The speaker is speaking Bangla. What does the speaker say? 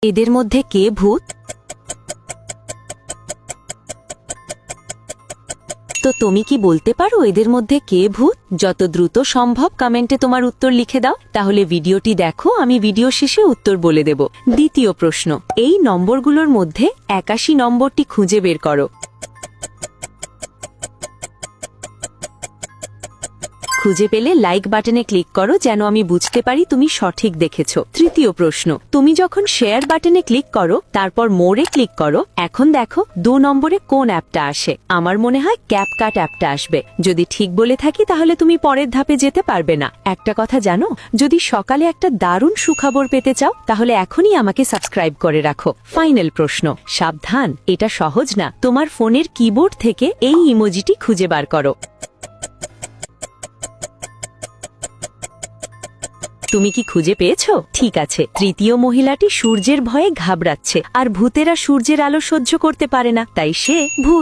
এদের মধ্যে কে ভূত? তো তুমি কি বলতে পারো এদের মধ্যে কে ভূত? যত দ্রুত সম্ভব কমেন্টে তোমার উত্তর লিখে দাও, তাহলে ভিডিওটি দেখো, আমি ভিডিও শেষে উত্তর বলে দেব। দ্বিতীয় প্রশ্ন, এই নম্বরগুলোর মধ্যে 81 নম্বরটি খুঁজে বের করো। খুঁজে পেলে লাইক বাটনে ক্লিক করো, যেন আমি বুঝতে পারি তুমি সঠিক দেখেছ। তৃতীয় প্রশ্ন, তুমি যখন শেয়ার বাটনে ক্লিক করো তারপর মোরে ক্লিক করো, এখন দেখো 2 নম্বরে কোন অ্যাপটা আসে? আমার মনে হয় ক্যাপকাট অ্যাপটা আসবে। যদি ঠিক বলে থাকি তাহলে তুমি পরের ধাপে যেতে পারবে না। একটা কথা জানো, যদি সকালে একটা দারুণ সুখবর পেতে চাও তাহলে এখনই আমাকে সাবস্ক্রাইব করে রাখো। ফাইনাল প্রশ্ন, সাবধান, এটা সহজ না। তোমার ফোনের কিবোর্ড থেকে এই ইমোজিটি খুঁজে বার করো। তুমি কি খুঁজে পেয়েছো? ঠিক আছে, তৃতীয় মহিলাটি সূর্যের ভয়ে ঘাবড়াচ্ছে, আর ভূতেরা সূর্যের আলো সহ্য করতে পারে না, তাই সে ভূত।